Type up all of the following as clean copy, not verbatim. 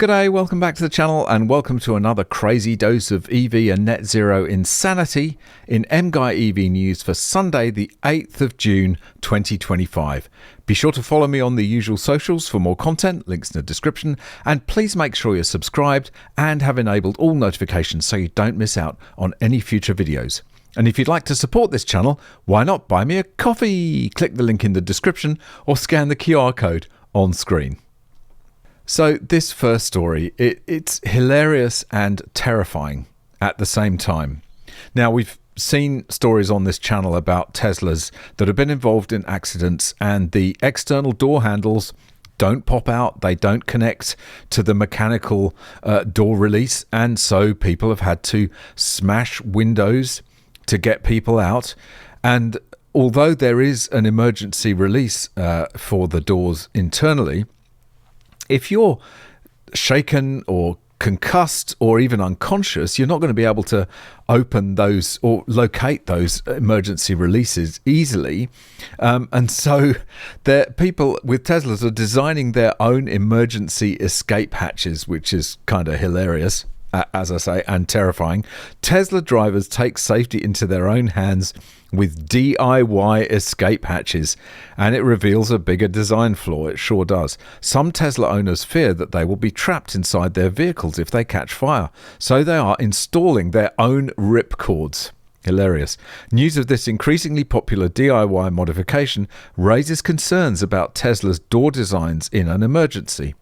G'day, welcome back to the channel and welcome to another crazy dose of EV and net zero insanity in MGUY EV news for Sunday the 8th of June 2025. Be sure to follow me on the usual socials for more content, links in the description, and please make sure you're subscribed and have enabled all notifications so you don't miss out on any future videos. And if you'd like to support this channel, why not buy me a coffee? Click the link in the description or scan the QR code on screen. So this first story, it's hilarious and terrifying at the same time. Now, we've seen stories on this channel about Teslas that have been involved in accidents and the external door handles don't pop out, they don't connect to the mechanical door release, and so people have had to smash windows to get people out. And although there is an emergency release for the doors internally, if you're shaken or concussed or even unconscious, you're not going to be able to open those or locate those emergency releases easily. And so people with Teslas are designing their own emergency escape hatches, which is kind of hilarious, as I say, and terrifying. Tesla drivers take safety into their own hands with DIY escape hatches, and it reveals a bigger design flaw. It sure does. Some Tesla owners fear that they will be trapped inside their vehicles if they catch fire, so they are installing their own ripcords. Hilarious. News of this increasingly popular DIY modification raises concerns about Tesla's door designs in an emergency.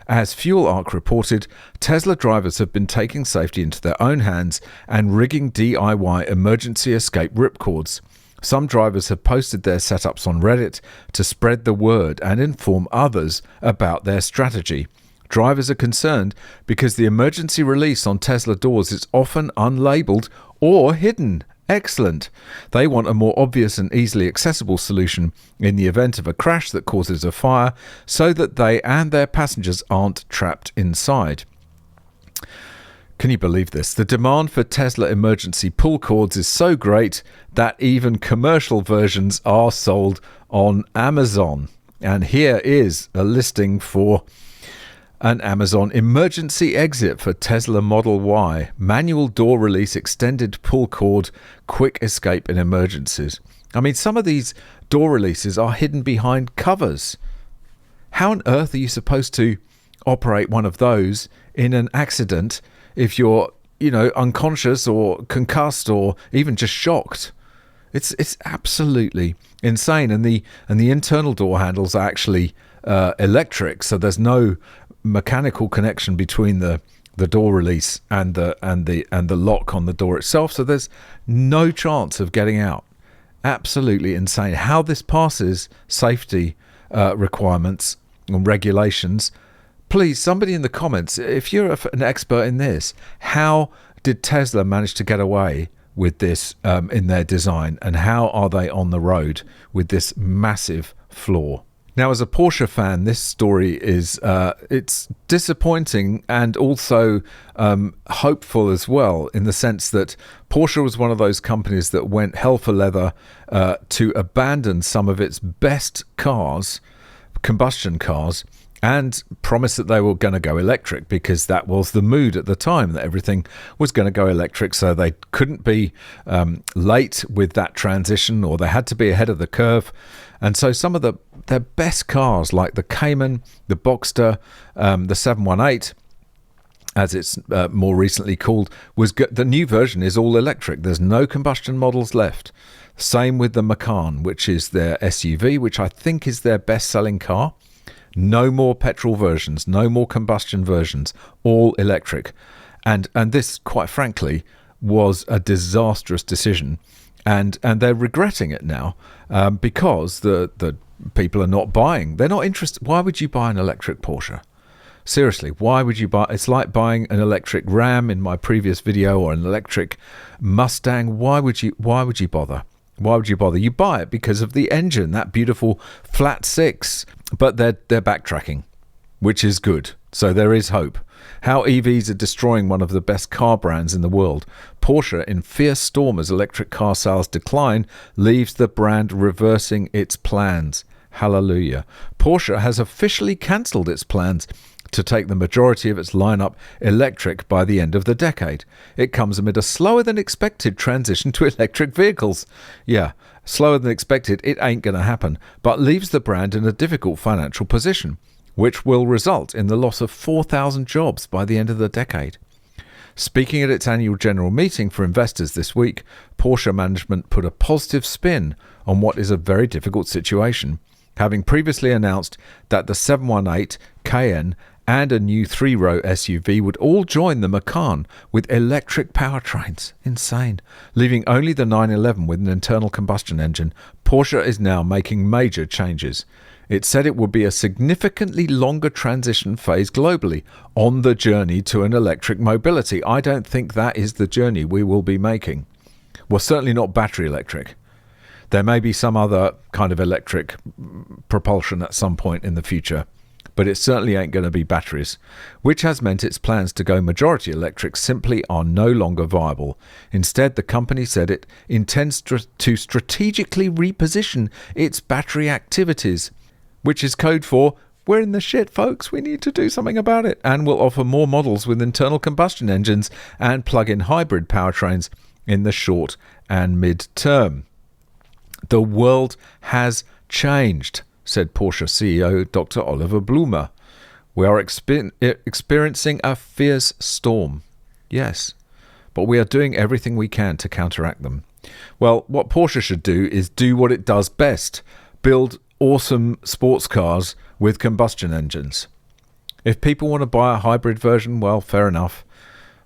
As Fuel Arc reported, Tesla drivers have been taking safety into their own hands and rigging DIY emergency escape ripcords. Some drivers have posted their setups on Reddit to spread the word and inform others about their strategy. Drivers are concerned because the emergency release on Tesla doors is often unlabeled or hidden. Excellent. They want a more obvious and easily accessible solution in the event of a crash that causes a fire so that they and their passengers aren't trapped inside. Can you believe this? The demand for Tesla emergency pull cords is so great that even commercial versions are sold on Amazon. And here is a listing for an Amazon emergency exit for Tesla Model Y, manual door release, extended pull cord, quick escape in emergencies. I mean, some of these door releases are hidden behind covers. How on earth are you supposed to operate one of those in an accident if you're, unconscious or concussed or even just shocked? It's absolutely insane. And the internal door handles are actually electric, so there's no mechanical connection between the door release and the lock on the door itself, so there's no chance of getting out. Absolutely insane how this passes safety requirements and regulations. Please, somebody in the comments, if you're an expert in this, how did Tesla manage to get away with this in their design, and how are they on the road with this massive flaw? Now, as a Porsche fan, this story is it's disappointing and also hopeful as well, in the sense that Porsche was one of those companies that went hell for leather to abandon some of its best cars, combustion cars, and promised that they were going to go electric because that was the mood at the time, that everything was going to go electric. So they couldn't be late with that transition, or they had to be ahead of the curve. And so some of their best cars, like the Cayman, the Boxster, the 718, as it's more recently called, the new version is all electric. There's no combustion models left. Same with the Macan, which is their SUV, which I think is their best-selling car. No more petrol versions, no more combustion versions, all electric. And this, quite frankly, was a disastrous decision. And they're regretting it now because the people are not buying. They're not interested. Why would you buy an electric Porsche? Seriously, why would you buy? It's like buying an electric Ram in my previous video, or an electric Mustang. Why would you bother? Why would you bother? You buy it because of the engine, that beautiful flat six. But they're backtracking, which is good. So there is hope. How EVs are destroying one of the best car brands in the world. Porsche in fierce storm as electric car sales decline leaves the brand reversing its plans. Hallelujah. Porsche has officially cancelled its plans to take the majority of its lineup electric by the end of the decade. It comes amid a slower than expected transition to electric vehicles. Yeah, slower than expected, it ain't going to happen, but leaves the brand in a difficult financial position, which will result in the loss of 4,000 jobs by the end of the decade. Speaking at its annual general meeting for investors this week, Porsche management put a positive spin on what is a very difficult situation, having previously announced that the 718 Cayenne and a new 3-row SUV would all join the Macan with electric powertrains. Insane. Leaving only the 911 with an internal combustion engine, Porsche is now making major changes. It said it would be a significantly longer transition phase globally on the journey to an electric mobility. I don't think that is the journey we will be making. Well, certainly not battery electric. There may be some other kind of electric propulsion at some point in the future, but it certainly ain't going to be batteries, which has meant its plans to go majority electric simply are no longer viable. Instead, the company said it intends to strategically reposition its battery activities, which is code for, we're in the shit, folks, we need to do something about it, and will offer more models with internal combustion engines and plug-in hybrid powertrains in the short and mid-term. The world has changed, said Porsche CEO Dr. Oliver Blume. We are experiencing a fierce storm. Yes, but we are doing everything we can to counteract them. Well, what Porsche should do is do what it does best, build awesome sports cars with combustion engines. If people want to buy a hybrid version, well, fair enough.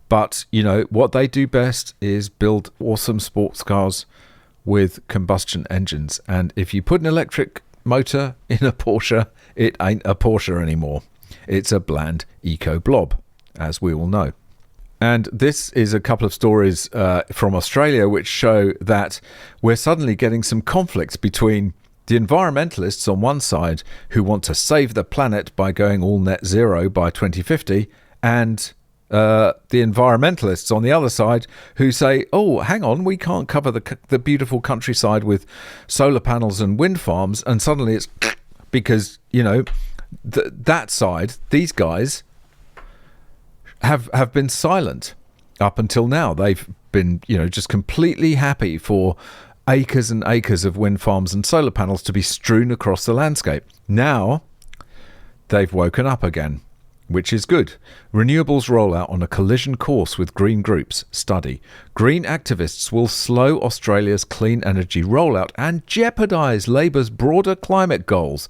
But, you know, what they do best is build awesome sports cars with combustion engines. And if you put an electric motor in a Porsche, it ain't a Porsche anymore. It's a bland eco blob, as we all know. And this is a couple of stories from Australia which show that we're suddenly getting some conflicts between the environmentalists on one side who want to save the planet by going all net zero by 2050 and the environmentalists on the other side who say, oh, hang on, we can't cover the beautiful countryside with solar panels and wind farms. And suddenly it's because, you know, that side, these guys have been silent up until now. They've been, you know, just completely happy for acres and acres of wind farms and solar panels to be strewn across the landscape. Now they've woken up again, which is good. Renewables rollout on a collision course with green groups study. Green activists will slow Australia's clean energy rollout and jeopardise Labour's broader climate goals.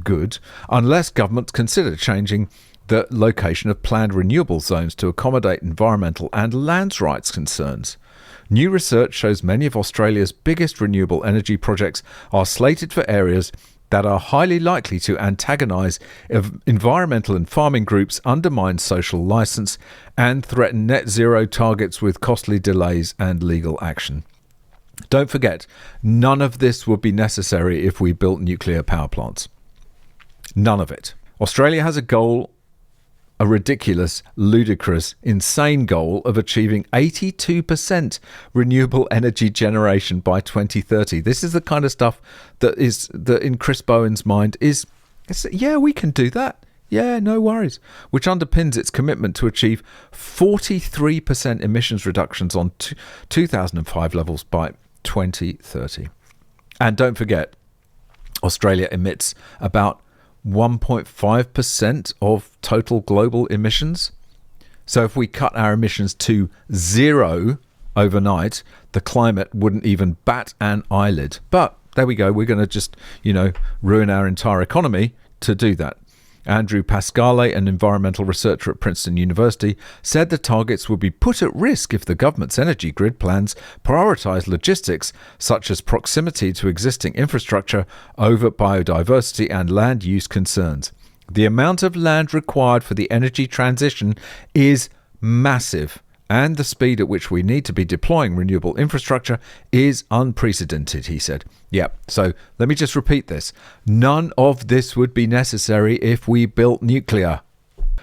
Good, unless governments consider changing the location of planned renewable zones to accommodate environmental and lands rights concerns. New research shows many of Australia's biggest renewable energy projects are slated for areas that are highly likely to antagonise environmental and farming groups, undermine social licence, and threaten net zero targets with costly delays and legal action. Don't forget, none of this would be necessary if we built nuclear power plants. None of it. Australia has a goal, a ridiculous, ludicrous, insane goal of achieving 82% renewable energy generation by 2030. This is the kind of stuff that in Chris Bowen's mind is, yeah, we can do that. Yeah, no worries. Which underpins its commitment to achieve 43% emissions reductions on 2005 levels by 2030. And don't forget, Australia emits about 1.5% of total global emissions. So if we cut our emissions to zero overnight, the climate wouldn't even bat an eyelid. But there we go. We're going to just, ruin our entire economy to do that. Andrew Pascale, an environmental researcher at Princeton University, said the targets would be put at risk if the government's energy grid plans prioritise logistics such as proximity to existing infrastructure over biodiversity and land use concerns. The amount of land required for the energy transition is massive, and the speed at which we need to be deploying renewable infrastructure is unprecedented, he said. Yeah, so let me just repeat this. None of this would be necessary if we built nuclear.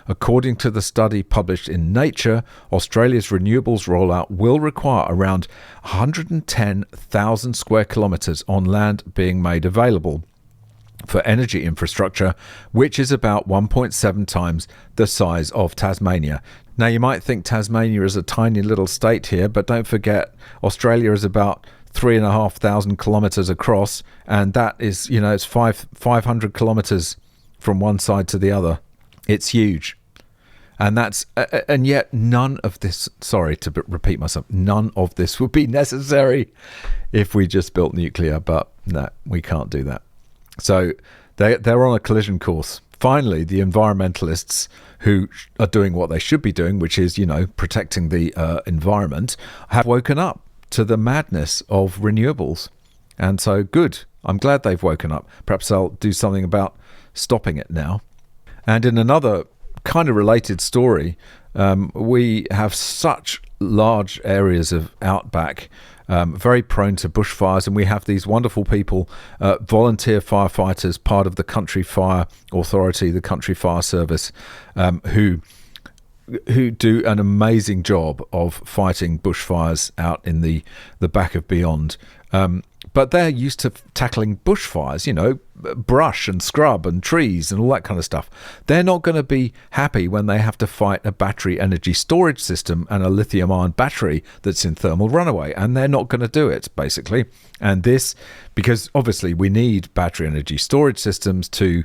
According to the study published in Nature, Australia's renewables rollout will require around 110,000 square kilometres on land being made available. for energy infrastructure, which is about 1.7 times the size of Tasmania. Now, you might think Tasmania is a tiny little state here, but don't forget Australia is about 3,500 kilometres across, and that is, it's 500 kilometres from one side to the other. It's huge. And yet none of this, sorry to repeat myself, none of this would be necessary if we just built nuclear, but no, we can't do that. So they're on a collision course. Finally, the environmentalists who are doing what they should be doing, which is, protecting the environment, have woken up to the madness of renewables. And so good. I'm glad they've woken up. Perhaps they'll do something about stopping it now. And in another kind of related story, we have such large areas of outback, very prone to bushfires, and we have these wonderful people, volunteer firefighters, part of the Country Fire Authority, the Country Fire Service, who do an amazing job of fighting bushfires out in the back of beyond. But they're used to tackling bushfires, brush and scrub and trees and all that kind of stuff. They're not going to be happy when they have to fight a battery energy storage system and a lithium-ion battery that's in thermal runaway, and they're not going to do it, basically. And this, because obviously we need battery energy storage systems to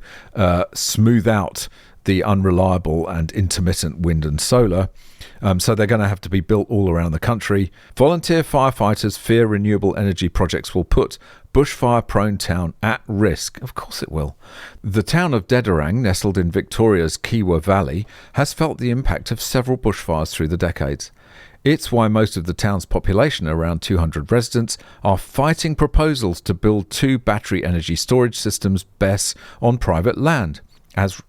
smooth out the unreliable and intermittent wind and solar. So they're going to have to be built all around the country. Volunteer firefighters fear renewable energy projects will put bushfire-prone town at risk. Of course it will. The town of Dedarang, nestled in Victoria's Kiwa Valley, has felt the impact of several bushfires through the decades. It's why most of the town's population, around 200 residents, are fighting proposals to build 2 battery energy storage systems, BESS, on private land.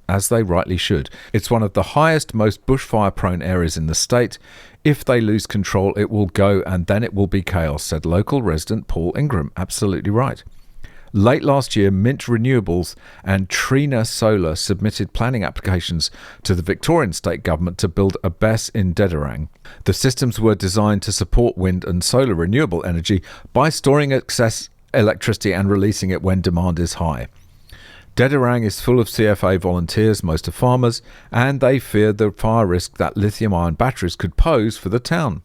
As they rightly should. It's one of the highest, most bushfire-prone areas in the state. If they lose control, it will go, and then it will be chaos, said local resident Paul Ingram. Absolutely right. Late last year, Mint Renewables and Trina Solar submitted planning applications to the Victorian state government to build a BESS in Dedarang. The systems were designed to support wind and solar renewable energy by storing excess electricity and releasing it when demand is high. Dedarang is full of CFA volunteers, most are farmers, and they fear the fire risk that lithium-ion batteries could pose for the town.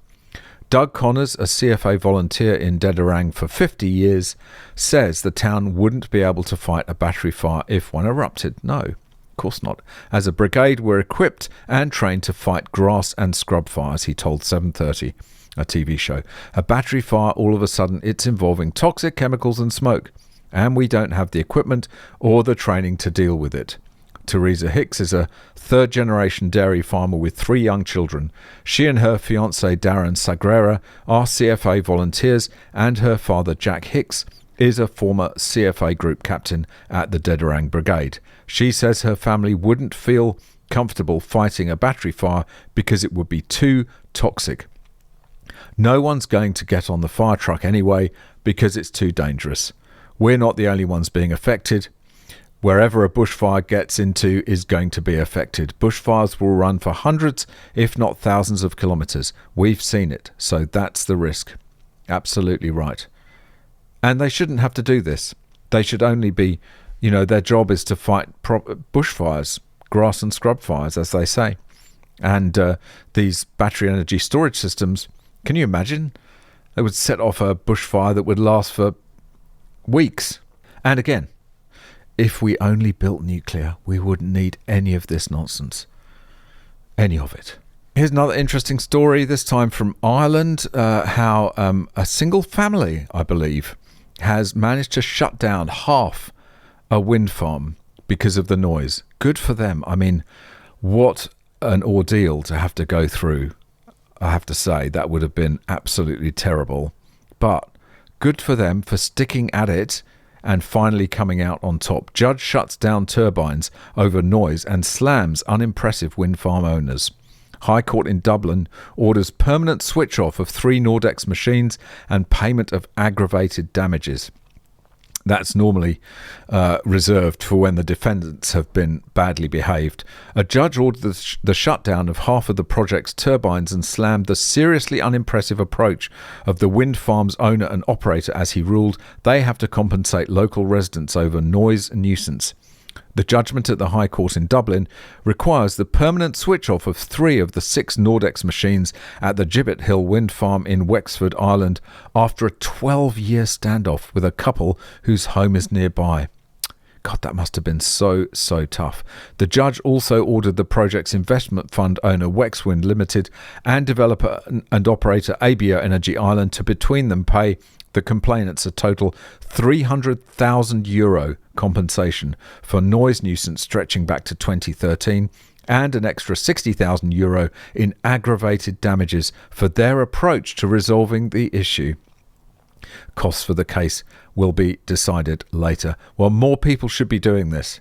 Doug Connors, a CFA volunteer in Dedarang for 50 years, says the town wouldn't be able to fight a battery fire if one erupted. No, of course not. As a brigade, we're equipped and trained to fight grass and scrub fires, he told 7:30, a TV show. A battery fire, all of a sudden, it's involving toxic chemicals and smoke. And we don't have the equipment or the training to deal with it. Teresa Hicks is a third-generation dairy farmer with 3 young children. She and her fiancé Darren Sagrera are CFA volunteers, and her father Jack Hicks is a former CFA group captain at the Dedarang Brigade. She says her family wouldn't feel comfortable fighting a battery fire because it would be too toxic. No one's going to get on the fire truck anyway because it's too dangerous. We're not the only ones being affected. Wherever a bushfire gets into is going to be affected. Bushfires will run for hundreds, if not thousands of kilometres. We've seen it, so that's the risk. Absolutely right. And they shouldn't have to do this. They should only be, their job is to fight bushfires, grass and scrub fires, as they say. And these battery energy storage systems, can you imagine? They would set off a bushfire that would last for weeks. And again, if we only built nuclear, we wouldn't need any of this nonsense. Any of it. Here's another interesting story, this time from Ireland, how a single family, I believe, has managed to shut down half a wind farm because of the noise. Good for them. I mean, what an ordeal to have to go through. I have to say, that would have been absolutely terrible. But good for them for sticking at it and finally coming out on top. Judge shuts down turbines over noise and slams unimpressive wind farm owners. High Court in Dublin orders permanent switch off of 3 Nordex machines and payment of aggravated damages. That's normally reserved for when the defendants have been badly behaved. A judge ordered the shutdown of half of the project's turbines and slammed the seriously unimpressive approach of the wind farm's owner and operator as he ruled they have to compensate local residents over noise and nuisance. The judgment at the High Court in Dublin requires the permanent switch-off of 3 of the 6 Nordex machines at the Gibbet Hill wind farm in Wexford, Ireland, after a 12-year standoff with a couple whose home is nearby. God, that must have been so tough. The judge also ordered the project's investment fund owner Wexwind Limited and developer and operator ABO Energy Ireland to between them pay the complainants a total €300,000 compensation for noise nuisance stretching back to 2013 and an extra €60,000 in aggravated damages for their approach to resolving the issue. Costs for the case will be decided later. Well, more people should be doing this.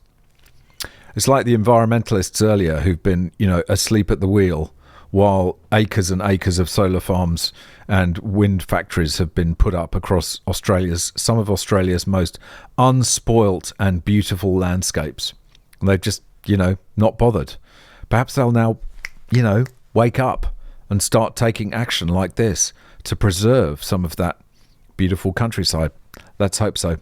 It's like the environmentalists earlier who've been, asleep at the wheel while acres and acres of solar farms and wind factories have been put up across some of Australia's most unspoilt and beautiful landscapes. And they've just, not bothered. Perhaps they'll now, wake up and start taking action like this to preserve some of that beautiful countryside. Let's hope so.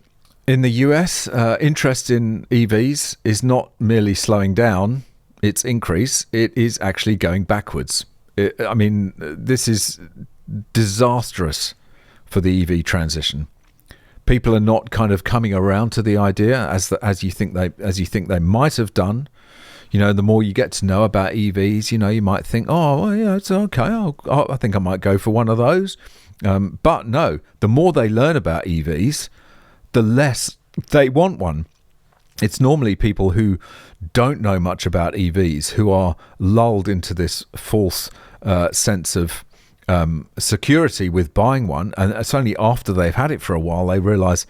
In the US, interest in EVs is not merely slowing down its increase, it is actually going backwards. This is disastrous for the EV transition. People are not kind of coming around to the idea as you think they might have done. The more you get to know about EVs, you might think, oh, well, yeah, it's okay. I think I might go for one of those. But no, the more they learn about EVs, the less they want one. It's normally people who don't know much about EVs who are lulled into this false sense of security with buying one. And it's only after they've had it for a while they realise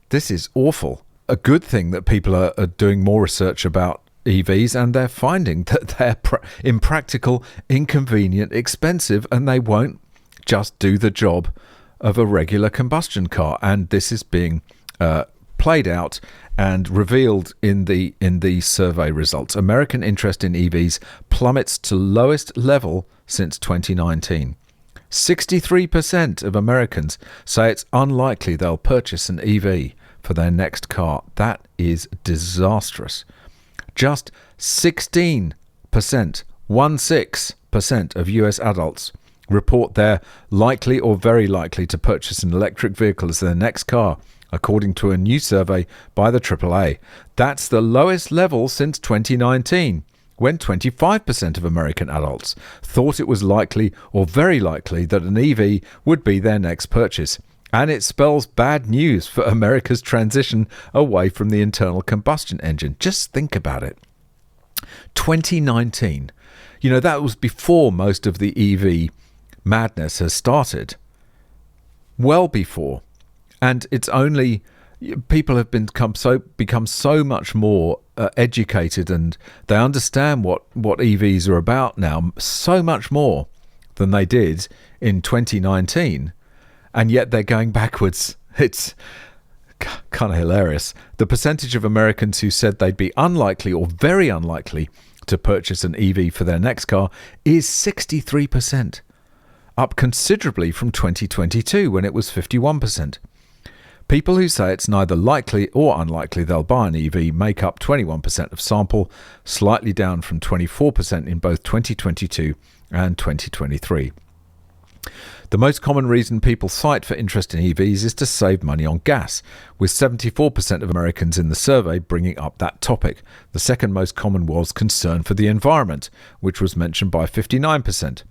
this is awful. A good thing that people are doing more research about EVs and they're finding that they're impractical, inconvenient, expensive, and they won't just do the job of a regular combustion car. And this is being played out and revealed in the survey results. American interest in EVs plummets to lowest level since 2019. 63% of Americans say it's unlikely they'll purchase an EV for their next car. That is disastrous. Just 16%, 16% of US adults report they're likely or very likely to purchase an electric vehicle as their next car, according to a new survey by the AAA. That's the lowest level since 2019, when 25% of American adults thought it was likely or very likely that an EV would be their next purchase. And it spells bad news for America's transition away from the internal combustion engine. Just think about it. 2019, that was before most of the EV madness has started. Well before. And it's only people have become so much more educated, and they understand what EVs are about now so much more than they did in 2019, and yet they're going backwards. It's kind of hilarious. The percentage of Americans who said they'd be unlikely or very unlikely to purchase an EV for their next car is 63%, up considerably from 2022 when it was 51%. People who say it's neither likely or unlikely they'll buy an EV make up 21% of sample, slightly down from 24% in both 2022 and 2023. The most common reason people cite for interest in EVs is to save money on gas, with 74% of Americans in the survey bringing up that topic. The second most common was concern for the environment, which was mentioned by 59%.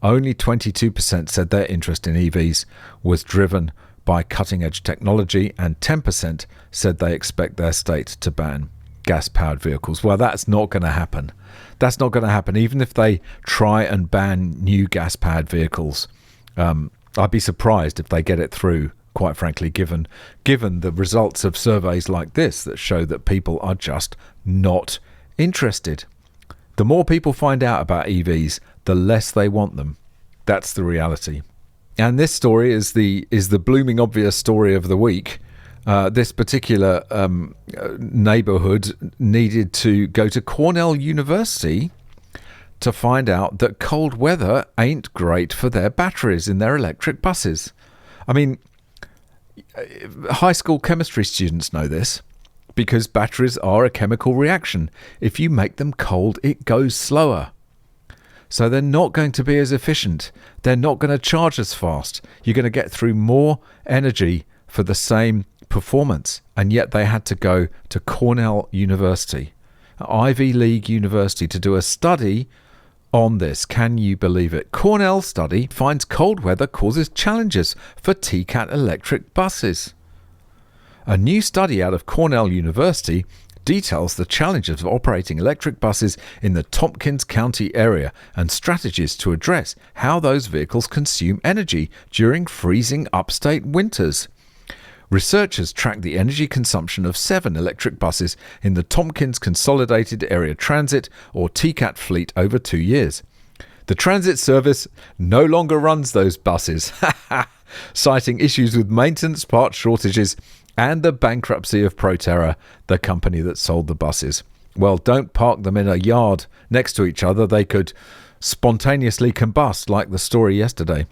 Only 22% said their interest in EVs was driven by cutting-edge technology, and 10% said they expect their state to ban gas-powered vehicles. Well, that's not going to happen. That's not going to happen, even if they try and ban new gas-powered vehicles. I'd be surprised if they get it through, quite frankly, given the results of surveys like this that show that people are just not interested. The more people find out about EVs, the less they want them. That's the reality. And this story is the blooming obvious story of the week. this particular neighborhood needed to go to Cornell University to find out that cold weather ain't great for their batteries in their electric buses. I mean, high school chemistry students know this, because batteries are a chemical reaction. If you make them cold, it goes slower. So they're not going to be as efficient. They're not going to charge as fast. You're going to get through more energy for the same performance. And yet they had to go to Cornell University, Ivy League university, to do a study on this. Can you believe it? Cornell study finds cold weather causes challenges for TCAT electric buses. A new study out of Cornell University details the challenges of operating electric buses in the Tompkins County area and strategies to address how those vehicles consume energy during freezing upstate winters. Researchers tracked the energy consumption of 7 electric buses in the Tompkins Consolidated Area Transit, or TCAT fleet, over 2 years. The transit service no longer runs those buses, citing issues with maintenance, part shortages, and the bankruptcy of Proterra, the company that sold the buses. Well, don't park them in a yard next to each other. They could spontaneously combust, like the story yesterday.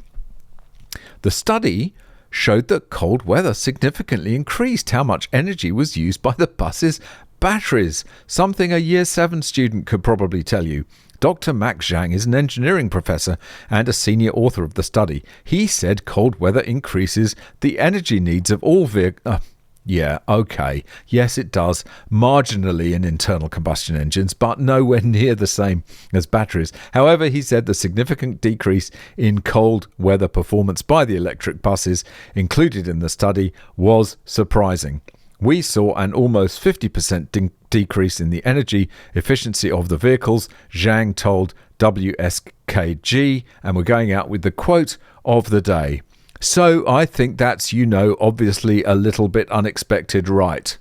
The study showed that cold weather significantly increased how much energy was used by the bus's batteries, something a Year 7 student could probably tell you. Dr. Max Zhang is an engineering professor and a senior author of the study. He said cold weather increases the energy needs of all vehicles. Yeah, okay. Yes, it does. Marginally in internal combustion engines, but nowhere near the same as batteries. However, he said the significant decrease in cold weather performance by the electric buses included in the study was surprising. We saw an almost 50% decrease in the energy efficiency of the vehicles, Zhang told WSKG, and we're going out with the quote of the day. So I think that's, obviously a little bit unexpected, right?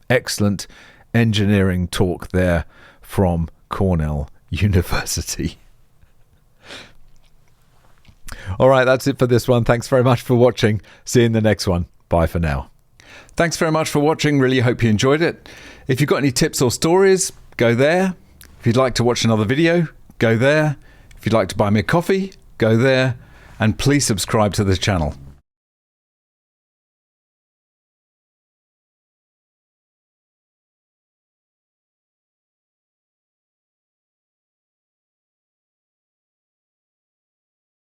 Excellent engineering talk there from Cornell University. All right, that's it for this one. Thanks very much for watching. See you in the next one. Bye for now. Thanks very much for watching. Really hope you enjoyed it. If you've got any tips or stories, go there. If you'd like to watch another video, go there. If you'd like to buy me a coffee, go there. And please subscribe to the channel.